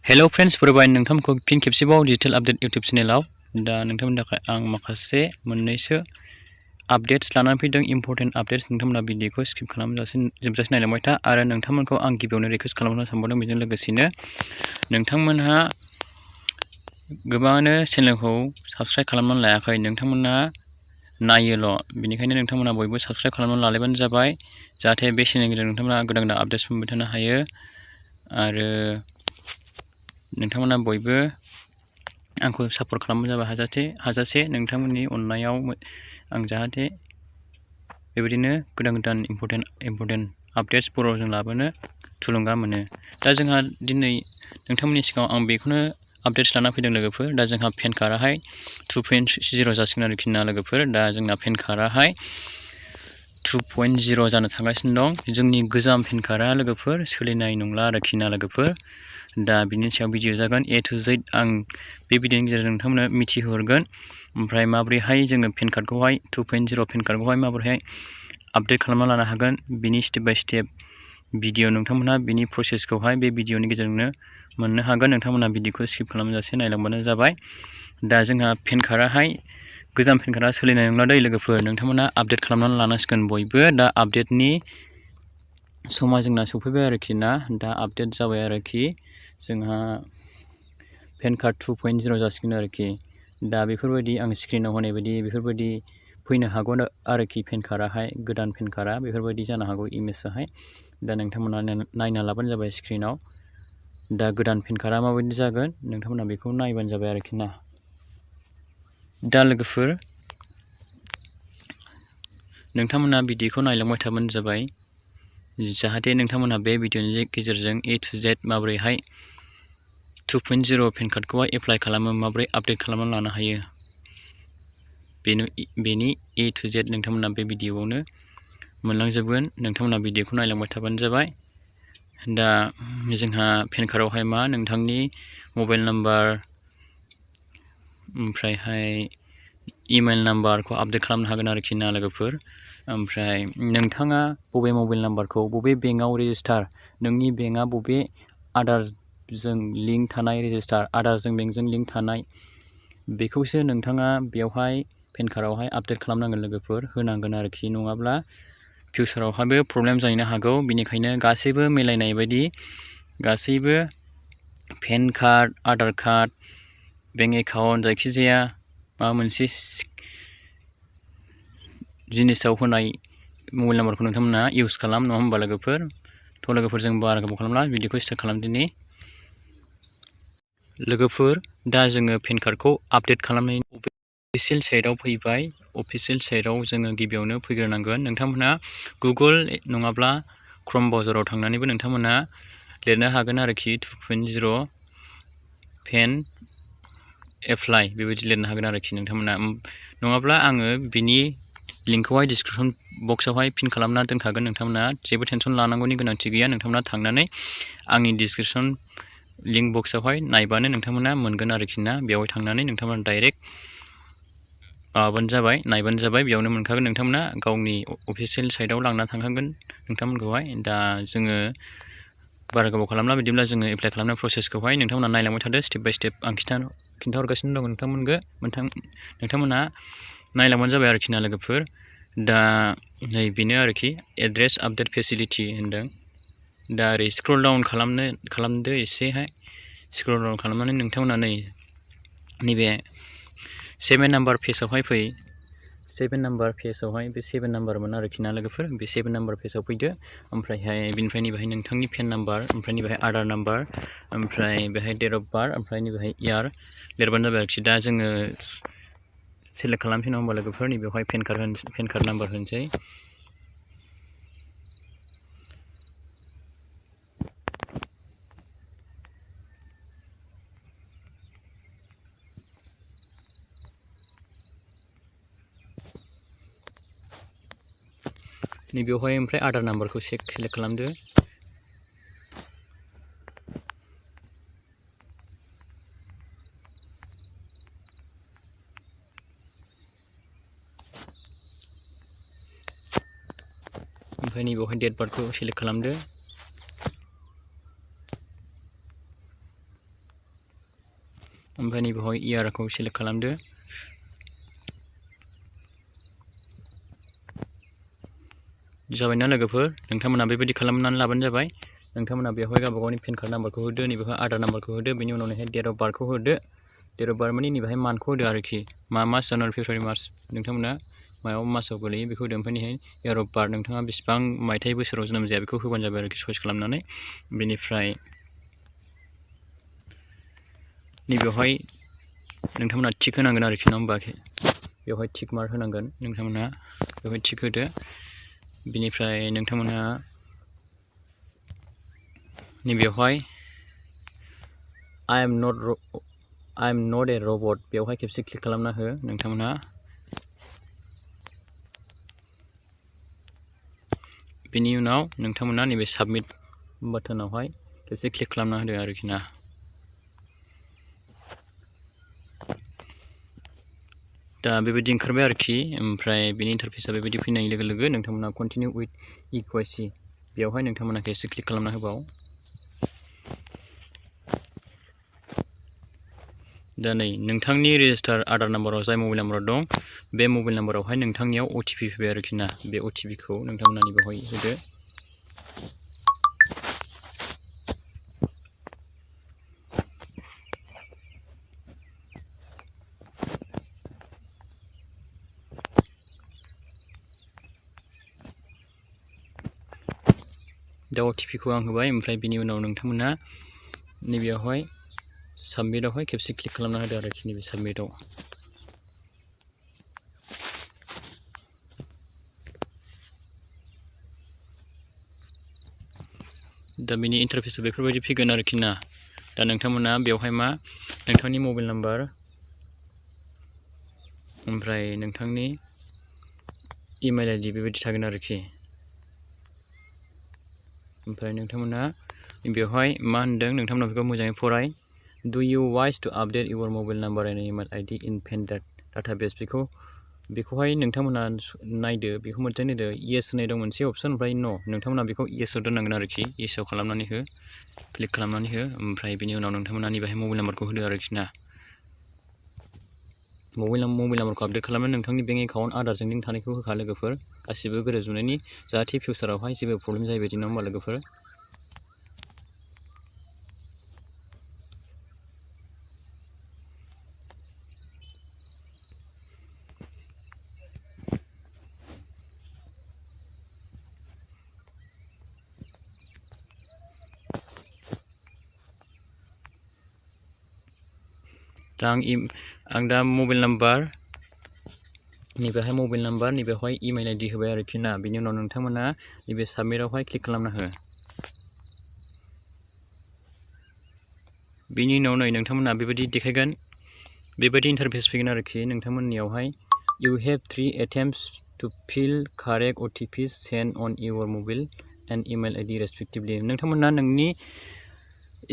Hello friends खुलुमबाय नोंथांमोनखौ फिन खेबसेबाव डिजिटेल आपडेट इउट्यूब चेनेलाव दा नोंथांमोननि थाखाय आं माखासे मोननैसो आपडेट्स लानानै फैदों इम्पोर्टेन्ट आपडेट्स नोंथांमोना भिडिअखौ स्किप खालामजासे जोबजासे नायलांबाय था आरो नोंथांमोनखौ आं गिबियावनो रिक्वेस्ट खालामनो सानबावदों बेजों लोगोसेनो नोंथांमोनहा गोबाङानो चेनेलखौ साबस्क्राइब खालामनानै लायाखै नोंथांमोनहा नायोल' बेनिखायनो नोंथांमोना बयबो साबस्क्राइब खालामनानै लालायबानो जाबाय जाहाथे बे चेनेलनि गेजेरजों नोंथांमोना गोदान गोदान आपडेट्स मोनबाय थानो हायो आरो नोंथांमोना बयबो आंखौ सापर्ट खालामनो जाबाय हाजासे नोंथांमोननि अननायाव आं जाहाथे बेबायदिनो गोदान गोदान इम्पोर्टेन्ट आपडेट्स बर'जों लाबोनो थुलुंगा मोनो दा जोंहा दिनै नोंथांमोननि सिगाङाव आं बेखौनो आपडेट्स लाना फैदों लोगोफोर दा जोंहा पेन कार्डआहाय 2.0 जासिगोन आरोखि ना लोगोफोर दा जोंना पेन कार्डआहाय 2.0 जानो थांगासिनो दं जोंनि गोजाम पेन कार्डआ लोगोफोर सोलिनाय नंला आरोखि ना लोगोफोर दा बिनि सायाव भिडिअ जागोन A to Z आं बे भिडिअनि गेजेरजों नोंथांमोननो मिथिहोहरगोन ओमफ्राय माबोरैहाय जोङो पेन कार्डखौहाय 2.0 पेन कार्डखौहाय माबोरैहाय आपडेट खालामना लानो हागोन बिनि स्टेप बाय स्टेप भिडिअ नोंथांमोनहा बिनि प्रसेसखौहाय बे भिडिअनि गेजेरजोंनो मोननो हागोन नोंथांमोनहा भिडिअखौ स्किप खालामजासे नायलांबानो जाबाय दा जोंहा पेन कार्डआहाय गोजाम पेन कार्डआ सोलिनाय नंला दै लोगोफोर नोंथांमोना आपडेट खालामनानै लानांसिगोन बयबो दा आपडेटनि समा जोंना सफैबाय आरोखि ना दा आपडेट जाबाय आरोखि जोंहा पेन कार्ड 2.0 जासिगोन आरोखि दा बेफोरबायदि आं स्क्रिनाव होनाय बायदि बेफोरबायदि फैनो हागौ आरोखि पेन कार्डआहाय गोदान पेन कार्डआ बेफोरबायदि जानो हागौ इमेजआहाय दा नोंथांमोना नायना लाबानो जाबाय स्क्रिनाव दा गोदान पेन कार्डआ माबायदि जागोन नोंथांमोना बेखौ नायबानो जाबाय आरोखि ना दा लोगोफोर नोंथांमोना भिडिअखौ नायलांबाय थाबानो जाबाय जाहाथे नोंथांमोना बे भिडिअनि गेजेरजों A to Z माबोरैहाय 2.0 पेन कार्डखौहाय एप्लाइ खालामो माबोरै आपडेट खालामनानै लानो हायो बेनि A to Z नोंथांमोना बे भिडिअआवनो मोनलांजोबगोन नोंथांमोना भिडिअखौ नायलांबाय थाबानो जाबाय दा जोंहा पेन कार्डआवहाय मा नोंथांनि मबाइल नाम्बार ओमफ्रायहाय इमेल नाम्बारखौ आपडेट खालामनो हागोन आरोखि ना लोगोफोर ओमफ्राय नोंथाङा बबे मबाइल नाम्बारखौ बबे बेंकआव रेजिस्टार नोंनि बेंकआ बबे आधारजों लिंक थानाय रेजिस्टार आधारजों बेंकजों लिंक थानाय बेखौसो नोंथाङा बेवहाय पेन कार्डआवहाय आपडेट खालामनांगोन लोगोफोर होनांगोन आरोखि नङाब्ला फिउचारावहायबो प्रब्लेम जानो हागौ बेनिखायनो गासैबो मिलायनाय बायदि गासैबो pan card Aadhaar card bank account जायखिजाया माबा मोनसे जिनिसाव होनाय मबाइल नाम्बारखौ नोंथांमोना इउज खालाम नङा होमबा लोगोफोर थ' लोगोफोर जों बारा गोबाव खालामला भिडिअखौ स्टार्ट खालामदिनि लोगोफोर दा जोङो पेन कार्डखौ आपडेट खालामनायनि अफिसियेल साइटआव फैबाय अफिसियेल साइटआव जोङो गिबियावनो फैग्रोनांगोन नोंथांमोनहा गुगोल नङाब्ला क्रम ब्राउजाराव थांनानैबो नोंथांमोना लिरनो हागोन आरोखि 2.0 पेन एप्लाइ बेबायदि लिरनो हागोन आरोखि नोंथांमोना नङाब्ला आङो बिनि लिंकखौहाय डिसक्रिपसन बक्सआवहाय पिन खालामना दोनखागोन नोंथांमोना जेबो टेनसन लानांगौनि गोनांथि गैया नोंथांमोना थांनानै आंनि डिसक्रिपसन लिंक बक्सआवहाय नायबानो नोंथांमोना मोनगोन आरोखि ना बेवहाय थांनानै नोंथांमोना डाइरेक्ट माबाबानो जाबाय नायबानो जाबाय बेयावनो मोनखागोन नोंथांमोना गावनि अफिसियेल साइटआव लांना थांखागोन नोंथांमोनखौहाय दा जोङो बारा गोबाव खालामला बिदिब्ला जोङो एप्लाइ खालामनाय प्रसेसखौहाय नोंथांमोना नायलांबाय थादो स्टेप बाय स्टेप आं खिन्थाहरगासिनो दं नोंथांमोना नायलांबानो जाबाय आरोखि ना लोगोफोर दा नै बेनो आरोखि एड्रेस आपडेट फेसिलिटि होनदों दा ओरै स्क्रल डाउन खालामदो एसेहाय स्क्रल डाउन खालामनानै नोंथांमोना नैबे 7 नाम्बार पेजआवहाय फै 7 नाम्बार पेजआवहाय बे 7 नाम्बारमोन आरोखि ना लोगोफोर बे 7 नाम्बार पेजआव फैदो ओमफ्रायहाय बिनिफ्राय बेहाय नोंथांनि पेन नाम्बार ओमफ्राय बेहाय आधार नाम्बार ओमफ्राय बेहाय डेट अफ बार्थ ओमफ्राय बेहाय इयार लिरबानो जाबाय आरोखि दा जोङो सेलेक्ट खालामसै नङा होमबा लोगोफोर बेवहाय पेन कार्ड नाम्बार होनोसै नैबेवहाय ओमफ्राय आधार नाम्बारखौ सेलेक्ट खालामदो ओमफ्राय नैबेवहाय डेट बार्थखौ सेलेक्ट खालामदो ओमफ्राय नैबेवहाय इयारखौ सेलेक्ट खालामदो। जाबायना लोगोफोर, नोंथांमोना बेबायदि खालामनानै लाबानो जाबाय। नोंथांमोना बेवहाय गावबा गावनि पेन कार्ड नाम्बारखौ होदो, नैबेवहाय आधार नाम्बारखौ होदो, बेनि उनावहाय डेट अफ बार्थखौ होदो। डेट अफ बार्थ माने नैबेहाय मान्थखौ होदो आरोखि, मा मास, जानुवारि, फेब्रुवारि, मार्च, नोंथांमोना मायाव मासाव गोलैयो बेखौ होदो। ओमफ्राय नैहाय इयार अफ बार्थ, नोंथाङा बेसिबां मायथाइ बोसोराव जोनोम जाया बेखौ होबानो जाबाय आरोखि, चइस खालामनानै। बेनिफ्राय नैबेवहाय नोंथांमोना टिक होनांगोन आरोखि, नङा होमबा? बेवहाय टिक मार्क होनांगोन नोंथांमोनहा, बेवहाय टिक होदो। बेनिफ्राय नोंथांमोनहा नैबेवहाय आइ एम नट ए रबट, बेवहाय खेबसे क्लिक खालामना हो नोंथांमोनहा। बेनि उनाव नोंथांमोना नैबे साबमिट बाटोनावहाय खेबसे क्लिक खालामना होदो आरोखि ना। दा बेबायदि ओंखारबाय आरोखि। ओमफ्राय बेनि इन्टारफेसआ बेबायदि फैनाय लोगो लोगो नोंथांमोना कन्टिनिउ उइथ इक्वासि, बेवहाय नोंथांमोना खेबसे क्लिक खालामना होबाव। दा नै नोंथांनि रेजिस्टार आधार नाम्बाराव जाय मबाइल नाम्बाराव दं, बे मबाइल नाम्बारावहाय नोंथांनियाव OTP फैबाय आरोखि ना। बे OTPखौ नोंथांमोना बेवहाय होदो। दा OTPखौ आं होबाय। ओमफ्राय बिनि उनाव नोंथांमोना नैबेयावहाय साबमिटआवहाय खेबसे क्लिक खालामना होदो आरोखि, नैबे साबमिटआव। दा बिनि इन्टारफेसआ बेफोरबायदि फैगोन आरोखि ना। दा नोंथांमोना बेवहाय मा, नोंथांनि मबाइल नाम्बार, ओमफ्राय नोंथांनि इमेल ID बेबायदि थागोन आरोखि। ओमफ्राय नोंथांमोना बेवहाय मा होनदों, नोंथांमोना बेखौ मोजाङै फराय। Do you wish to update your mobile number and email ID in PAN database, बेखौहाय नोंथांमोना नायदो, बेखौ मोजाङै नायदो। येस होनाय दं मोनसे अपसन, ओमफ्राय न', नोंथांमोना बेखौ येसआव दोननांगोन आरोखि। येसआव खालामनानै हो, क्लिक खालामनानै हो। ओमफ्राय बिनि उनाव नोंथांमोना नैबेहाय मबाइल नाम्बारखौ होदो आरोखि ना। मबाइल नाम्बारखौ आपडेट खालामनानै नोंथांनि बेंक एकाउन्ट आधारजों लिंक थानायखौ होखा लोगोफोर, गासिबो गोरोबजोबनायनि, जाहाथे फिउचारावहाय जेबो प्रब्लेम जायै बायदि, नङा होमबा लोगोफोर? दा आं दा मबाइल नाम्बार, नैबेहाय मबाइल नाम्बार, नैबेवहाय इमेल ID होबाय आरोखि ना। बिनि उनाव नोंथांमोना नैबे साबमिटआवहाय क्लिक खालामना हो। बिनि उनाव नै नोंथांमोना बेबायदि देखायगोन, बेबायदि इन्टारफेस फैगोन आरोखि नोंथांमोननियावहाय। You have 3 attempts to fill correct OTP send on your mobile and email ID respectively. नोंथांमोना नोंनि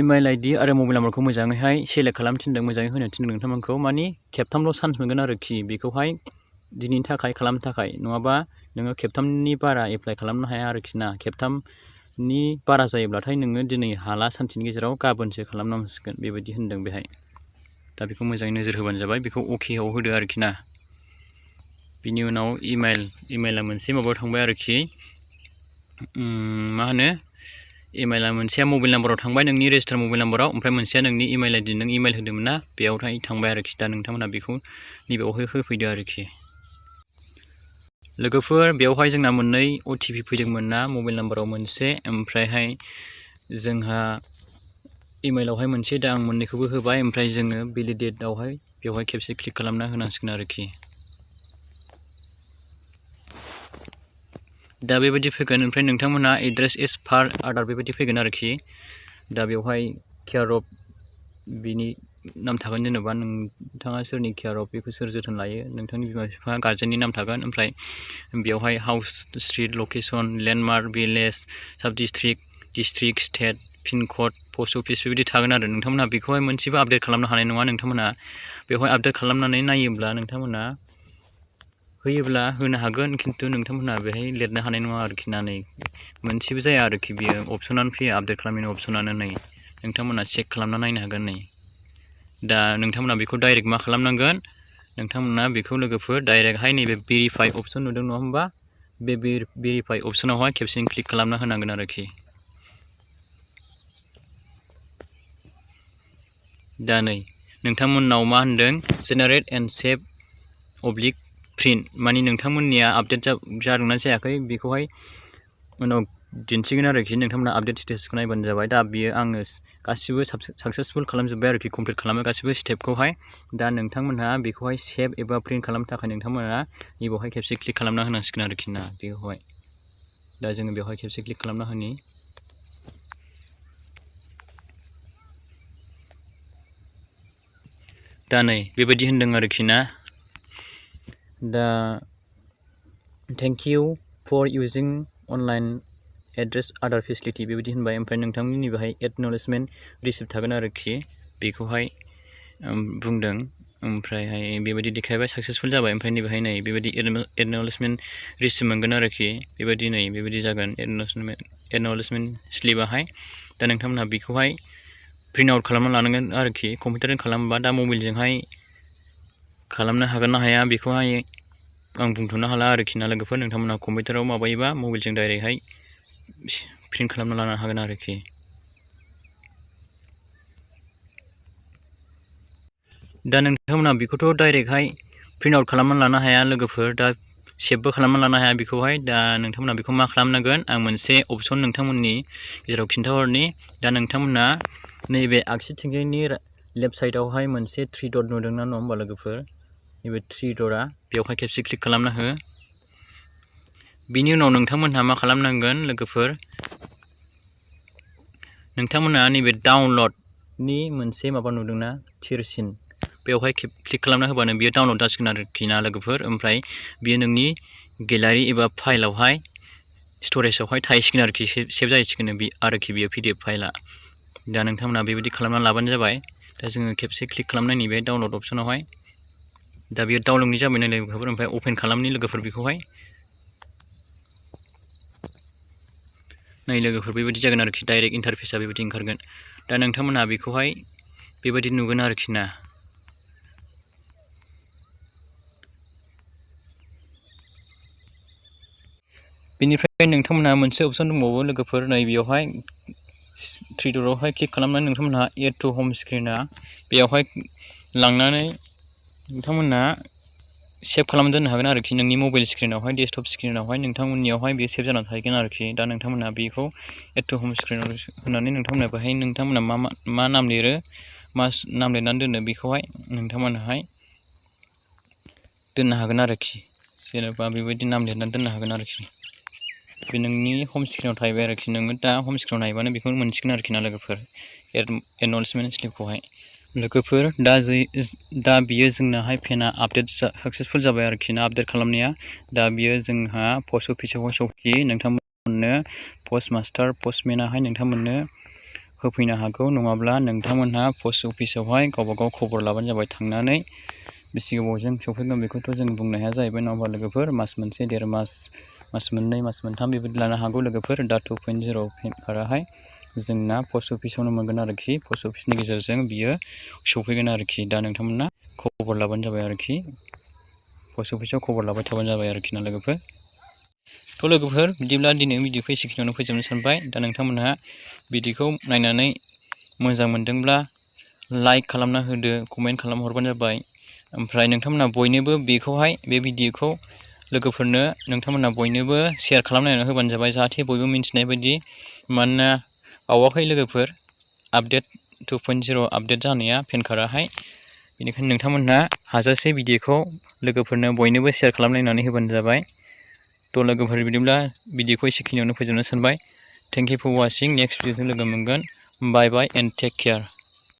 इमेल ID आरो मबाइल नाम्बारखौ मोजाङैहाय सेलेक्ट खालामनो थिनदों, मोजाङै होनो थिनदों नोंथांमोनखौ। मानि खेबथामल' चान्स मोनगोन आरोखि बेखौहाय दिनैनि थाखाय खालामनो थाखाय, नङाबा नोङो खेबथामनि बारा एप्लाइ खालामनो हाया आरोखि ना। खेबथामनि बारा जायोब्लाथाय नोङो दिनै हाला, सानसेनि गेजेराव गाबोनसो खालामनांसिगोन, बेबायदि होनदों बेहाय। दा बेखौ मोजाङै नोजोर होबानो जाबाय, बेखौ अकेआव होदो आरोखि ना। बिनि उनाव इमेला मोनसे माबायाव थांबाय आरोखि, मा होनो, इमेला मोनसेया मबाइल नाम्बाराव थांबाय, नोंनि रेजिस्टार मबाइल नाम्बाराव, ओमफ्राय मोनसेया नोंनि इमेल ID, नों इमेल होदोंमोन ना, बेयावहाय थांबाय आरोखि। दा नोंथांमोना बेखौ नैबेयावहाय होफैदो आरोखि। लोगोफोर बेवहाय जोंना मोननै OTP फैदोंमोन ना, मबाइल नाम्बाराव मोनसे, ओमफ्रायहाय जोंहा इमेलावहाय मोनसे। दा आं मोननैखौबो होबाय, ओमफ्राय जोङो भेलिडेटआवहाय बेवहाय खेबसे क्लिक खालामना होनांसिगोन आरोखि। दा बेबायदि फैगोन। ओमफ्राय नोंथांमोना एड्रेस एज पार आधार बेबायदि फैगोन आरोखि। दा बेवहाय केयार अफ बिनि नाम थागोन, जेनेबा नोंथाङा सोरनि केयार अफ, बेखौ सोर जोथोन लायो, नोंथांनि बिमा बिफा गार्जेननि नाम थागोन। ओमफ्राय बेवहाय house, street, location, landmark, village, साब district, state, pin code, post office बेबायदि थागोन आरो। नोंथांमोना बेखौहाय मोनसेबो आपडेट खालामनो हानाय नङा। नोंथांमोना बेवहाय आपडेट खालामनानै नायोब्ला, नोंथांमोना होयोब्ला होनो हागोन, खिन्थु नोंथांमोना बेहाय लिरनो हानाय नङा आरोखि ना। नै मोनसेबो जाया आरोखि, बियो अपसनानो फैया, आपडेट खालामनायनि अपसनानो। नै नोंथांमोना चेक खालामना नायनो हागोन। नै दा नोंथांमोना बेखौ डाइरेक्ट मा खालामनांगोन नोंथांमोना बेखौ लोगोफोर डाइरेक्टहाय नैबे भेरिफाइ अप्सन नुदों नङा होमबा बे भेरिफाइ अप्सनावहाय खेबसेनो क्लिक खालामना होनांगोन आरोखि। दा नै नोंथांमोननाव मा होनदों generate and save oblique print माने नोंथांमोननिया आपडेट जादोंना जायाखै बेखौहाय उनाव दिन्थिगोन आरोखि नोंथांमोना आपडेट स्टेटासखौ नायबानो जाबाय। दा बियो आङो गासिबो साक्सेसफुल खालामजोब्बाय आरोखि कमप्लिट खालामो गासिबो स्टेपखौहाय। दा नोंथांमोनहा बेखौहाय सेभ एबा प्रिन्ट खालामनो थाखाय नोंथांमोना बेवहाय खेबसे क्लिक खालामना होनांसिगोन आरोखि ना बेवहाय। दा जोङो बेवहाय खेबसे क्लिक खालामना होनि। दा नै बेबायदि होनदों आरोखि ना। दा thank you for using online address Aadhaar facility बेबायदि होनबाय। ओमफ्राय नोंथांमोननि बेहाय एक्न'लेजमेन्ट रिसिप्ट थागोन आरोखि बेखौहाय बुंदों। ओमफ्रायहाय बेबायदि देखायबाय साक्सेसफुल जाबाय। ओमफ्राय नैबेहाय नै बेबायदि एक्न'लेजमेन्ट रिसिप्ट मोनगोन आरोखि बेबायदि नै बेबायदि जागोन एक्न'लेजमेन्ट स्लिपाहाय। दा नोंथांमोनहा बेखौहाय प्रिन्ट आउट खालामना लानांगोन आरोखि कम्पिउटारजों खालामोबा। दा मबाइलजोंहाय खालामनो हागोन ना हाया बेखौहाय आं बुंथ'नो हाला आरोखि ना लोगोफोर। नोंथांमोनहा कम्पिउटाराव माबायोबा मबाइलजों डाइरेक्टहाय प्रिन्ट खालामना लानो हागोन आरोखि। दा नोंथांमोनहा बेखौथ' डाइरेक्टहाय प्रिन्ट आउट खालामना लानो हाया लोगोफोर। दा सेभबो खालामना लानो हाया बेखौहाय। दा नोंथांमोनहा बेखौ मा खालामनांगोन आं मोनसे अपसन नोंथांमोननि गेजेराव खिन्थाहरनि। दा नोंथांमोनहा नैबे आगसिथिंजायनि लेफ्ट साइडआवहाय मोनसे थ्रि डट नुदोंना नङा होमबा लोगोफोर। नैबे थ्रि डटआ बेवहाय खेबसे क्लिक खालामना हो। बिनि उनाव नोंथांमोनहा मा खालामनांगोन लोगोफोर नोंथांमोनहा नैबे डाउनलडनि मोनसे माबा नुदोंना थिरसिन बेवहाय क्लिक खालामना होबानो बियो डाउनलड जासिगोन आरोखि ना लोगोफोर। ओमफ्राय बियो नोंनि गेलारि एबा फाइलावहाय स्टरेजावहाय थाहैसिगोन आरोखि सेभ जाहैसिगोन आरोखि बियो PDF फाइला। दा नोंथांमोनहा बेबायदि खालामना लाबानो जाबाय। दा जोङो खेबसे क्लिक खालामनायनि बे डाउनलड अप्सनावहाय। दा बियो डाउनलडनि जाबाय नालाय लोगोफोर। ओमफ्राय अपेन खालामनि लोगोफोर बेखौहाय। नै लोगोफोर बेबायदि जागोन आरोखि डाइरेक्ट इन्टारफेसआ बेबायदि ओंखारगोन। दा नोंथांमोनहा बेखौहाय बेबायदि नुगोन आरोखि ना। बेनिफ्राय नोंथांमोनहा मोनसे अपसन दंबावो लोगोफोर नै बेयावहाय थ्रि डटआवहाय क्लिक खालामनानै नोंथांमोनहा एड टु हम स्क्रिना बेयावहाय लांनानै नोंथांमोनहा सेभ खालामना दोननो हागोन आरोखि नोंनि मबाइल स्क्रिनावहाय डेस्कटप स्क्रिनावहाय नोंथांमोननियावहाय बेयो सेभ जानानै थाहैगोन आरोखि। दा नोंथांमोनहा बेखौ एड टु हम स्क्रिनाव होनानै नोंथांमोनहा बेहाय नोंथांमोनहा मा नाम लिरो मा नाम लिरनानै दोनो बेखौहाय नोंथांमोनहाय दोननो हागोन आरोखि। जेनेबा बेबायदि नाम लिरनानै दोननो हागोन आरोखि। बे नोंनि हम स्क्रिनाव थाहैबाय आरोखि। नोङो दा हम स्क्रिनाव नायबानो बेखौ मोनसिगोन आरोखि ना लोगोफोर एक्न'लेजमेन्ट स्लिपखौहाय। लोगोफोर दा बियो जोंनाहाय पेना आपडेट साक्सेसफुल जाबाय आरोखि ना आपडेट खालामनाया। दा बियो जोंहा पस्ट अफिसावहाय सौफैयो। नोंथांमोननो पस्ट मास्टार पस्टमेनाहाय नोंथांमोननो होफैनो हागौ। नङाब्ला नोंथांमोनहा पस्ट अफिसावहाय गावबागाव खबर लाबानो जाबाय थांनानै। बेसे गोबावजों सौफैगोन बेखौथ' जों बुंनो हाया जाहैबाय नङा होमबा लोगोफोर। मास मोनसे देर मास मास मोननै मास मोनथाम बेबायदि लानो हागौ लोगोफोर। दा 2.0 पेन कार्डआहाय जोंना पस्ट अफिसावनो मोनगोन आरोखि। पस्ट अफिसनि गेजेरजों बियो सौफैगोन आरोखि। दा नोंथांमोना खबर लाबानो जाबाय आरोखि। पस्ट अफिसाव खबर लाबाय थाबानो जाबाय आरोखि ना लोगोफोर। थ' लोगोफोर बिदिब्ला दिनै भिडिअखौ एसेखिनियावनो फोजोबनो सानबाय। दा नोंथांमोनहा भिडिअखौ नायनानै मोजां मोनदोंब्ला लाइक खालामना होदो कमेन्ट खालामहरबानो जाबाय। ओमफ्राय नोंथांमोनहा बयनोबो बेखौहाय बे भिडिअखौ लोगोफोरनो नोंथांमोनहा बयनोबो शेयार खालामनानै होबानो जाबाय जाहाथे बयबो मिन्थिनाय बायदि। मानोना बावाखै लोगोफोर आपडेट 2.0 आपडेट जानाया पेन कार्डआहाय। बेनिखायनो नोंथांमोनहा हाजासे भिडिअखौ लोगोफोरनो बयनोबो शेयार खालामलायनानै होबानो जाबाय। थ' लोगोफोर बिदिब्ला भिडिअखौ एसेखिनियावनो फोजोबनो सानबाय। Thank you for watching. Next भिडिअजों लोगो मोनगोन। Bye bye and take care.